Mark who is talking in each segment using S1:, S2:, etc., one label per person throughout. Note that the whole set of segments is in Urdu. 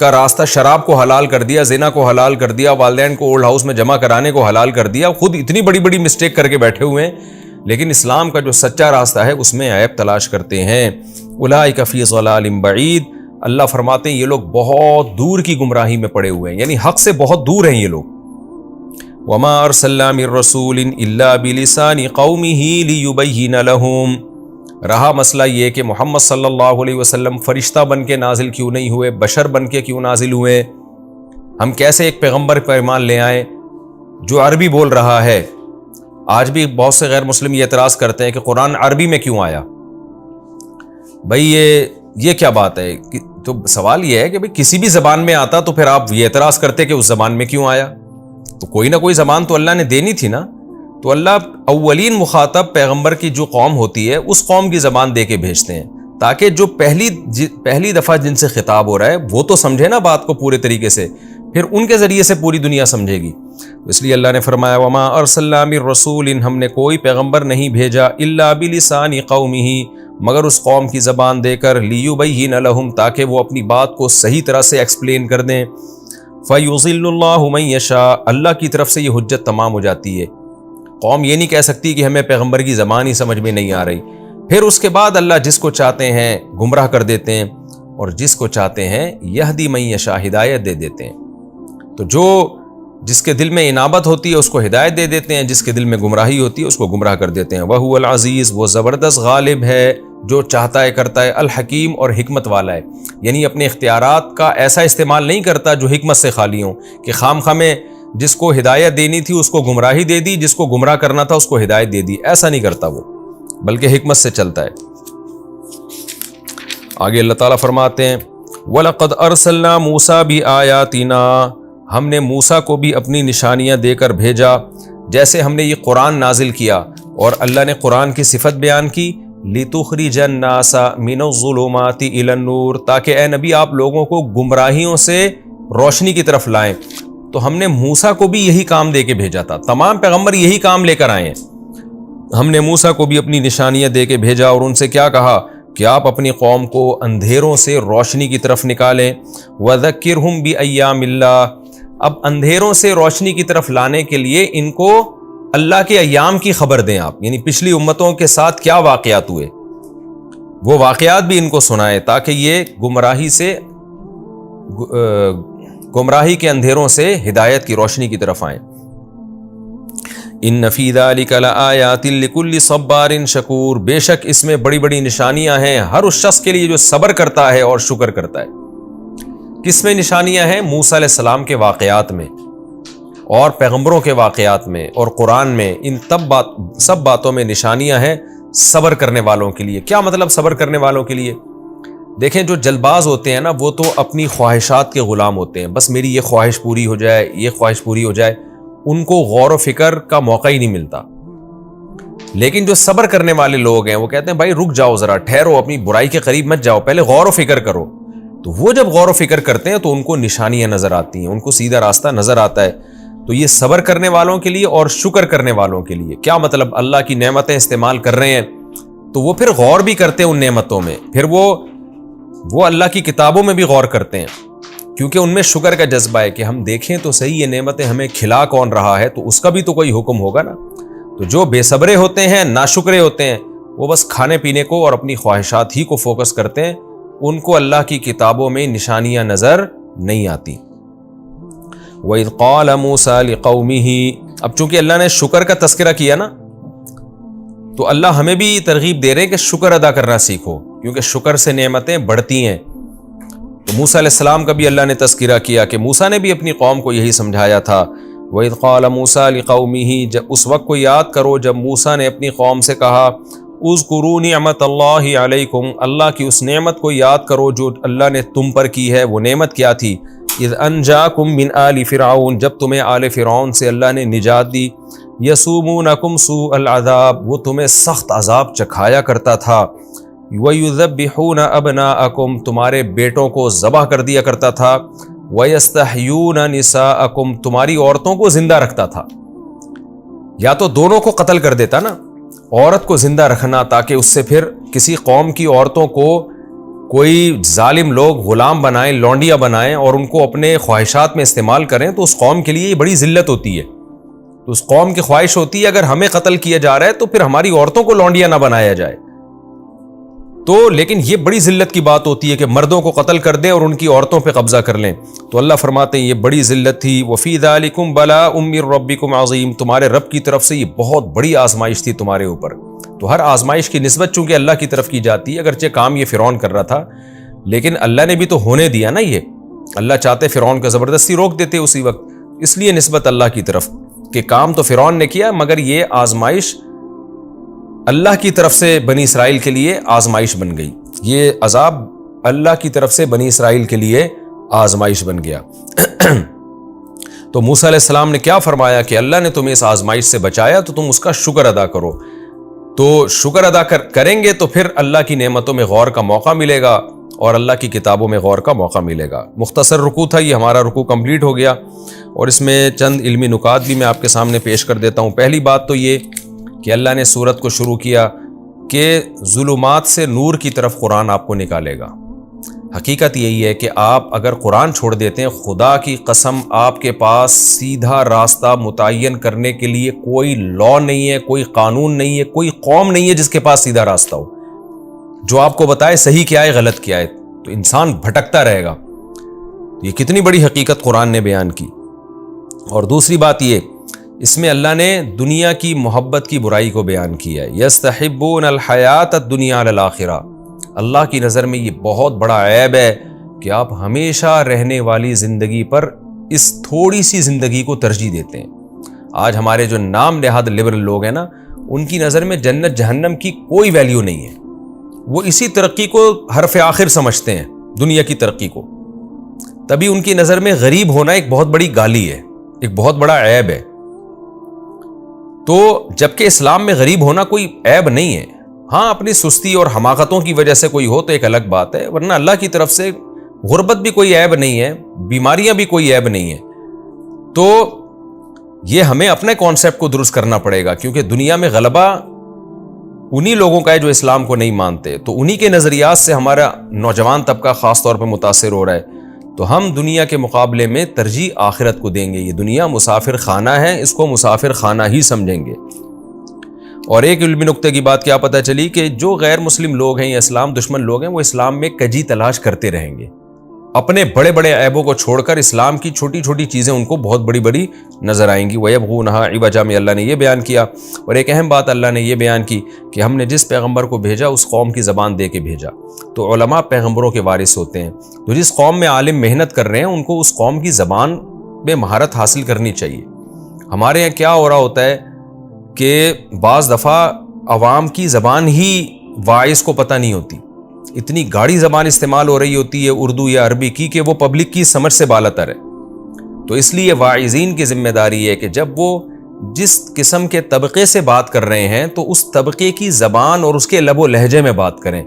S1: کا راستہ شراب کو حلال کر دیا, زنا کو حلال کر دیا, والدین کو اولڈ ہاؤس میں جمع کرانے کو حلال کر دیا, خود اتنی بڑی بڑی مسٹیک کر کے بیٹھے ہوئے ہیں, لیکن اسلام کا جو سچا راستہ ہے اس میں عیب تلاش کرتے ہیں. اولئک فی ضلال بعید, اللہ فرماتے ہیں یہ لوگ بہت دور کی گمراہی میں پڑے ہوئے ہیں, یعنی حق سے بہت دور ہیں یہ لوگ. وما ارسلنا من رسول الا بلسان قومه ليبين لهم, رہا مسئلہ یہ کہ محمد صلی اللہ علیہ وسلم فرشتہ بن کے نازل کیوں نہیں ہوئے, بشر بن کے کیوں نازل ہوئے؟ ہم کیسے ایک پیغمبر پر ایمان لے آئیں جو عربی بول رہا ہے؟ آج بھی بہت سے غیر مسلم یہ اعتراض کرتے ہیں کہ قرآن عربی میں کیوں آیا. بھائی یہ کیا بات ہے؟ تو سوال یہ ہے کہ بھئی کسی بھی زبان میں آتا تو پھر آپ یہ اعتراض کرتے کہ اس زبان میں کیوں آیا؟ تو کوئی نہ کوئی زبان تو اللہ نے دینی تھی نا. تو اللہ اولین مخاطب پیغمبر کی جو قوم ہوتی ہے اس قوم کی زبان دے کے بھیجتے ہیں تاکہ جو پہلی دفعہ جن سے خطاب ہو رہا ہے وہ تو سمجھے نا بات کو پورے طریقے سے, پھر ان کے ذریعے سے پوری دنیا سمجھے گی. اس لیے اللہ نے فرمایا وما ارسلنا من رسول, ہم نے کوئی پیغمبر نہیں بھیجا الا بلسان قومہ, مگر اس قوم کی زبان دے کر, لیبین لہم, تاکہ وہ اپنی بات کو صحیح طرح سے ایکسپلین کر دیں. فیضل اللہ من یشاء, اللہ کی طرف سے یہ حجت تمام ہو جاتی ہے. قوم یہ نہیں کہہ سکتی کہ ہمیں پیغمبر کی زبان ہی سمجھ میں نہیں آ رہی. پھر اس کے بعد اللہ جس کو چاہتے ہیں گمراہ کر دیتے ہیں اور جس کو چاہتے ہیں یہدی من یشاء, ہدایت دے دیتے ہیں. تو جس کے دل میں انابت ہوتی ہے اس کو ہدایت دے دیتے ہیں, جس کے دل میں گمراہی ہوتی ہے اس کو گمراہ کر دیتے ہیں. وَهُوَ الْعَزِيزُ, وہ زبردست غالب ہے, جو چاہتا ہے کرتا ہے, الحکیم, اور حکمت والا ہے, یعنی اپنے اختیارات کا ایسا استعمال نہیں کرتا جو حکمت سے خالی ہوں کہ خام خواہ میں جس کو ہدایت دینی تھی اس کو گمراہی دے دی, جس کو گمراہ کرنا تھا اس کو ہدایت دے دی. ایسا نہیں کرتا وہ, بلکہ حکمت سے چلتا ہے. آگے اللہ تعالیٰ فرماتے ہیں وَلَقَدْ أَرْسَلْنَا مُوسَىٰ بِآيَاتِنَا, ہم نے موسیٰ کو بھی اپنی نشانیاں دے کر بھیجا. جیسے ہم نے یہ قرآن نازل کیا اور اللہ نے قرآن کی صفت بیان کی, لِتُخْرِجَ النَّاسَ مِنَ الظُّلُمَاتِ إِلَى النُّورِ, تاکہ اے نبی آپ لوگوں کو گمراہیوں سے روشنی کی طرف لائیں. تو ہم نے موسیٰ کو بھی یہی کام دے کے بھیجا تھا, تمام پیغمبر یہی کام لے کر آئے ہیں. ہم نے موسیٰ کو بھی اپنی نشانیاں دے کے بھیجا اور ان سے کیا کہا کہ آپ اپنی قوم کو اندھیروں سے روشنی کی طرف نکالیں. وَذَكِّرْهُمْ بِأَيَّامِ اللَّهِ, اب اندھیروں سے روشنی کی طرف لانے کے لیے ان کو اللہ کے ایام کی خبر دیں آپ, یعنی پچھلی امتوں کے ساتھ کیا واقعات ہوئے وہ واقعات بھی ان کو سنائیں تاکہ یہ گمراہی کے اندھیروں سے ہدایت کی روشنی کی طرف آئیں. ان فی ذلک لآیات لکل صبار شکور, بے شک اس میں بڑی بڑی نشانیاں ہیں ہر اس شخص کے لیے جو صبر کرتا ہے اور شکر کرتا ہے. کس میں نشانیاں ہیں؟ موسیٰ علیہ السلام کے واقعات میں اور پیغمبروں کے واقعات میں اور قرآن میں, ان سب باتوں میں نشانیاں ہیں صبر کرنے والوں کے لیے. کیا مطلب صبر کرنے والوں کے لیے؟ دیکھیں جو جلد باز ہوتے ہیں نا وہ تو اپنی خواہشات کے غلام ہوتے ہیں, بس میری یہ خواہش پوری ہو جائے, یہ خواہش پوری ہو جائے, ان کو غور و فکر کا موقع ہی نہیں ملتا. لیکن جو صبر کرنے والے لوگ ہیں وہ کہتے ہیں بھائی رک جاؤ ذرا, ٹھہرو, اپنی برائی کے قریب مت جاؤ, پہلے غور و فکر کرو. تو وہ جب غور و فکر کرتے ہیں تو ان کو نشانیاں نظر آتی ہیں, ان کو سیدھا راستہ نظر آتا ہے. تو یہ صبر کرنے والوں کے لیے اور شکر کرنے والوں کے لیے. کیا مطلب؟ اللہ کی نعمتیں استعمال کر رہے ہیں تو وہ پھر غور بھی کرتے ہیں ان نعمتوں میں, پھر وہ اللہ کی کتابوں میں بھی غور کرتے ہیں, کیونکہ ان میں شکر کا جذبہ ہے کہ ہم دیکھیں تو صحیح یہ نعمتیں ہمیں کھلا کون رہا ہے, تو اس کا بھی تو کوئی حکم ہوگا نا. تو جو بے صبرے ہوتے ہیں, ناشکرے ہوتے ہیں, وہ بس کھانے پینے کو اور اپنی خواہشات ہی کو فوکس کرتے ہیں, ان کو اللہ کی کتابوں میں نشانیاں نظر نہیں آتی. وَإِذْ قَالَ مُوسَىٰ لِقَوْمِهِ, اب چونکہ اللہ نے شکر کا تذکرہ کیا نا تو اللہ ہمیں بھی ترغیب دے رہے ہیں کہ شکر ادا کرنا سیکھو, کیونکہ شکر سے نعمتیں بڑھتی ہیں. تو موسیٰ علیہ السلام کا بھی اللہ نے تذکرہ کیا کہ موسیٰ نے بھی اپنی قوم کو یہی سمجھایا تھا. وَإِذْ قَالَ مُوسَىٰ لِقَوْمِهِ, جب اس وقت کو یاد کرو جب موسیٰ نے اپنی قوم سے کہا اذکروا نعمت اللہ علیکم, اللہ کی اس نعمت کو یاد کرو جو اللہ نے تم پر کی ہے. وہ نعمت کیا تھی؟ اذ انجاکم من آل فرعون, جب تمہیں آل فرعون سے اللہ نے نجات دی. یسومونکم سوء العذاب, وہ تمہیں سخت عذاب چکھایا کرتا تھا. وَيُذَبِّحُونَ أَبْنَاءَكُمْ, تمہارے بیٹوں کو ذبح کر دیا کرتا تھا. وَيَسْتَحْيُونَ نِسَاءَكُمْ, تمہاری عورتوں کو زندہ رکھتا تھا. یا تو دونوں کو قتل کر دیتا نا, عورت کو زندہ رکھنا تاکہ اس سے پھر کسی قوم کی عورتوں کو کوئی ظالم لوگ غلام بنائیں، لونڈیاں بنائیں اور ان کو اپنے خواہشات میں استعمال کریں تو اس قوم کے لیے یہ بڑی ذلت ہوتی ہے. تو اس قوم کی خواہش ہوتی ہے اگر ہمیں قتل کیا جا رہا ہے تو پھر ہماری عورتوں کو لونڈیاں نہ بنایا جائے. تو لیکن یہ بڑی ذلت کی بات ہوتی ہے کہ مردوں کو قتل کر دیں اور ان کی عورتوں پہ قبضہ کر لیں. تو اللہ فرماتے ہیں یہ بڑی ذلت تھی. وفی ذالکم بلاء من ربکم عظیم، تمہارے رب کی طرف سے یہ بہت بڑی آزمائش تھی تمہارے اوپر. تو ہر آزمائش کی نسبت چونکہ اللہ کی طرف کی جاتی ہے، اگرچہ کام یہ فرعون کر رہا تھا لیکن اللہ نے بھی تو ہونے دیا نا. یہ اللہ چاہتے فرعون کو زبردستی روک دیتے اسی وقت، اس لیے نسبت اللہ کی طرف کہ کام تو فرعون نے کیا مگر یہ آزمائش اللہ کی طرف سے بنی اسرائیل کے لیے آزمائش بن گئی. یہ عذاب اللہ کی طرف سے بنی اسرائیل کے لیے آزمائش بن گیا. تو موسیٰ علیہ السلام نے کیا فرمایا کہ اللہ نے تمہیں اس آزمائش سے بچایا تو تم اس کا شکر ادا کرو. تو شکر ادا کریں گے تو پھر اللہ کی نعمتوں میں غور کا موقع ملے گا اور اللہ کی کتابوں میں غور کا موقع ملے گا. مختصر رکوع تھا یہ، ہمارا رکوع کمپلیٹ ہو گیا اور اس میں چند علمی نکات بھی میں آپ کے سامنے پیش کر دیتا ہوں. پہلی بات تو یہ کہ اللہ نے سورت کو شروع کیا کہ ظلمات سے نور کی طرف قرآن آپ کو نکالے گا. حقیقت یہی ہے کہ آپ اگر قرآن چھوڑ دیتے ہیں، خدا کی قسم آپ کے پاس سیدھا راستہ متعین کرنے کے لیے کوئی لا نہیں ہے، کوئی قانون نہیں ہے، کوئی قوم نہیں ہے جس کے پاس سیدھا راستہ ہو جو آپ کو بتائے صحیح کیا ہے غلط کیا ہے. تو انسان بھٹکتا رہے گا. یہ کتنی بڑی حقیقت قرآن نے بیان کی. اور دوسری بات یہ، اس میں اللہ نے دنیا کی محبت کی برائی کو بیان کیا ہے. یستحبون الحیات الدنیا علی الآخرہ. اللہ کی نظر میں یہ بہت بڑا عیب ہے کہ آپ ہمیشہ رہنے والی زندگی پر اس تھوڑی سی زندگی کو ترجیح دیتے ہیں. آج ہمارے جو نام نہاد لبرل لوگ ہیں نا، ان کی نظر میں جنت جہنم کی کوئی ویلیو نہیں ہے. وہ اسی ترقی کو حرف آخر سمجھتے ہیں، دنیا کی ترقی کو. تبھی ان کی نظر میں غریب ہونا ایک بہت بڑی گالی ہے، ایک بہت بڑا عیب ہے. تو جبکہ اسلام میں غریب ہونا کوئی عیب نہیں ہے. ہاں اپنی سستی اور حماقتوں کی وجہ سے کوئی ہو تو ایک الگ بات ہے، ورنہ اللہ کی طرف سے غربت بھی کوئی عیب نہیں ہے، بیماریاں بھی کوئی عیب نہیں ہے. تو یہ ہمیں اپنے کانسیپٹ کو درست کرنا پڑے گا کیونکہ دنیا میں غلبہ انہی لوگوں کا ہے جو اسلام کو نہیں مانتے. تو انہی کے نظریات سے ہمارا نوجوان طبقہ خاص طور پہ متاثر ہو رہا ہے. تو ہم دنیا کے مقابلے میں ترجیح آخرت کو دیں گے. یہ دنیا مسافر خانہ ہے، اس کو مسافر خانہ ہی سمجھیں گے. اور ایک علمی نقطے کی بات کیا پتہ چلی کہ جو غیر مسلم لوگ ہیں یا اسلام دشمن لوگ ہیں وہ اسلام میں کجی تلاش کرتے رہیں گے. اپنے بڑے بڑے عیبوں کو چھوڑ کر اسلام کی چھوٹی چھوٹی چیزیں ان کو بہت بڑی بڑی نظر آئیں گی. وَيَبْغُونَهَا عِوَجًا میں اللہ نے یہ بیان کیا. اور ایک اہم بات اللہ نے یہ بیان کی کہ ہم نے جس پیغمبر کو بھیجا اس قوم کی زبان دے کے بھیجا. تو علماء پیغمبروں کے وارث ہوتے ہیں. تو جس قوم میں عالم محنت کر رہے ہیں ان کو اس قوم کی زبان میں مہارت حاصل کرنی چاہیے. ہمارے یہاں کیا ہو رہا ہوتا ہے کہ بعض دفعہ عوام کی زبان ہی واعظ کو پتہ نہیں ہوتی. اتنی گاڑی زبان استعمال ہو رہی ہوتی ہے اردو یا عربی کی کہ وہ پبلک کی سمجھ سے بالاتر ہے. تو اس لیے واعظین کی ذمہ داری ہے کہ جب وہ جس قسم کے طبقے سے بات کر رہے ہیں تو اس طبقے کی زبان اور اس کے لب و لہجے میں بات کریں.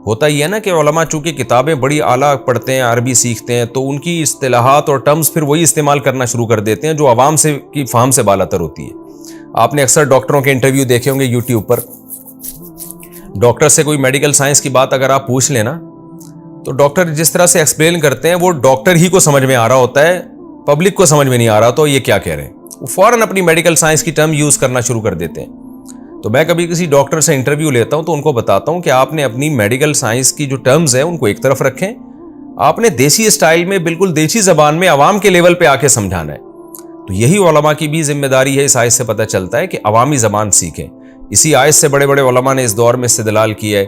S1: ہوتا یہ ہے نا کہ علماء چونکہ کتابیں بڑی اعلیٰ پڑھتے ہیں، عربی سیکھتے ہیں، تو ان کی اصطلاحات اور ٹرمز پھر وہی استعمال کرنا شروع کر دیتے ہیں جو عوام سے کی فہم سے بالاتر ہوتی ہے. آپ نے اکثر ڈاکٹروں کے انٹرویو دیکھے ہوں گے یوٹیوب پر. ڈاکٹر سے کوئی میڈیکل سائنس کی بات اگر آپ پوچھ لیں نا تو ڈاکٹر جس طرح سے ایکسپلین کرتے ہیں وہ ڈاکٹر ہی کو سمجھ میں آ رہا ہوتا ہے، پبلک کو سمجھ میں نہیں آ رہا تو یہ کیا کہہ رہے ہیں. وہ فوراً اپنی میڈیکل سائنس کی ٹرم یوز کرنا شروع کر دیتے ہیں. تو میں کبھی کسی ڈاکٹر سے انٹرویو لیتا ہوں تو ان کو بتاتا ہوں کہ آپ نے اپنی میڈیکل سائنس کی جو ٹرمز ہیں ان کو ایک طرف رکھیں، آپ نے دیسی اسٹائل میں بالکل دیسی زبان میں عوام کے لیول پہ آ کے سمجھانا ہے. تو یہی علماء کی بھی ذمہ داری ہے. اس آیت سے پتہ چلتا ہے کہ عوامی زبان سیکھیں. اسی آیت سے بڑے بڑے علماء نے اس دور میں استدلال کیا ہے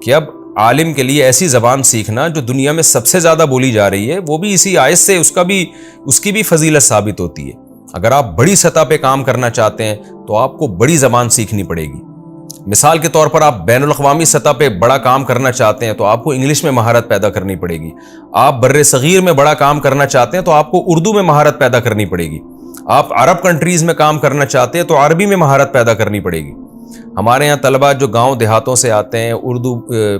S1: کہ اب عالم کے لیے ایسی زبان سیکھنا جو دنیا میں سب سے زیادہ بولی جا رہی ہے وہ بھی اسی آیت سے اس کی بھی فضیلت ثابت ہوتی ہے. اگر آپ بڑی سطح پہ کام کرنا چاہتے ہیں تو آپ کو بڑی زبان سیکھنی پڑے گی. مثال کے طور پر آپ بین الاقوامی سطح پہ بڑا کام کرنا چاہتے ہیں تو آپ کو انگلش میں مہارت پیدا کرنی پڑے گی. آپ بر صغیر میں بڑا کام کرنا چاہتے ہیں تو آپ کو اردو میں مہارت پیدا کرنی پڑے گی. آپ عرب کنٹریز میں کام کرنا چاہتے ہیں تو عربی میں مہارت پیدا کرنی پڑے گی. ہمارے یہاں طلبہ جو گاؤں دیہاتوں سے آتے ہیں، اردو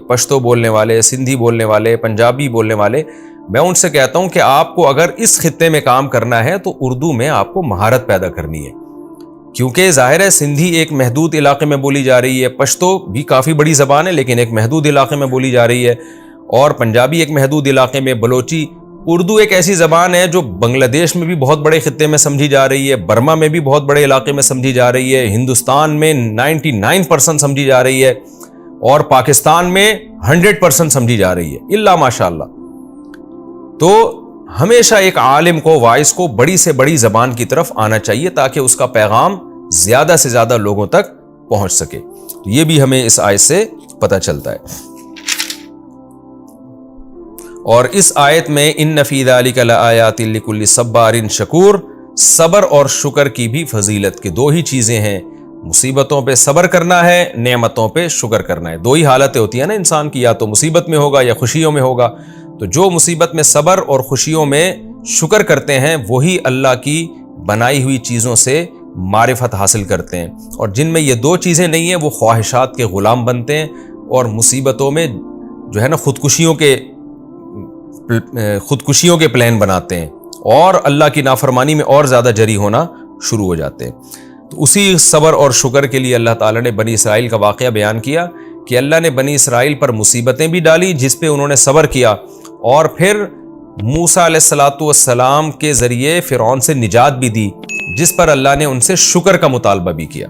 S1: پشتو بولنے والے، سندھی بولنے والے، پنجابی بولنے والے، میں ان سے کہتا ہوں کہ آپ کو اگر اس خطے میں کام کرنا ہے تو اردو میں آپ کو مہارت پیدا کرنی ہے. کیونکہ ظاہر ہے سندھی ایک محدود علاقے میں بولی جا رہی ہے، پشتو بھی کافی بڑی زبان ہے لیکن ایک محدود علاقے میں بولی جا رہی ہے، اور پنجابی ایک محدود علاقے میں، بلوچی، اردو ایک ایسی زبان ہے جو بنگلہ دیش میں بھی بہت بڑے خطے میں سمجھی جا رہی ہے، برما میں بھی بہت بڑے علاقے میں سمجھی جا رہی ہے، ہندوستان میں 99% سمجھی جا رہی ہے، اور پاکستان میں 100% سمجھی جا رہی ہے، الا ماشاء اللہ۔ تو ہمیشہ ایک عالم کو، واعظ کو بڑی سے بڑی زبان کی طرف آنا چاہیے تاکہ اس کا پیغام زیادہ سے زیادہ لوگوں تک پہنچ سکے۔ یہ بھی ہمیں اس آیت سے پتہ چلتا ہے۔ اور اس آیت میں ان فی ذلک لآیات لکل صبار شکور، صبر اور شکر کی بھی فضیلت کے دو ہی چیزیں ہیں، مصیبتوں پہ صبر کرنا ہے، نعمتوں پہ شکر کرنا ہے۔ دو ہی حالتیں ہوتی ہیں نا انسان کی، یا تو مصیبت میں ہوگا یا خوشیوں میں ہوگا۔ تو جو مصیبت میں صبر اور خوشیوں میں شکر کرتے ہیں وہی اللہ کی بنائی ہوئی چیزوں سے معرفت حاصل کرتے ہیں، اور جن میں یہ دو چیزیں نہیں ہیں وہ خواہشات کے غلام بنتے ہیں اور مصیبتوں میں جو ہے نا خودکشیوں کے پلان بناتے ہیں اور اللہ کی نافرمانی میں اور زیادہ جری ہونا شروع ہو جاتے ہیں۔ تو اسی صبر اور شکر کے لیے اللہ تعالیٰ نے بنی اسرائیل کا واقعہ بیان کیا کہ اللہ نے بنی اسرائیل پر مصیبتیں بھی ڈالی جس پہ انہوں نے صبر کیا، اور پھر موسیٰ علیہ السلام کے ذریعے فرعون سے نجات بھی دی جس پر اللہ نے ان سے شکر کا مطالبہ بھی کیا۔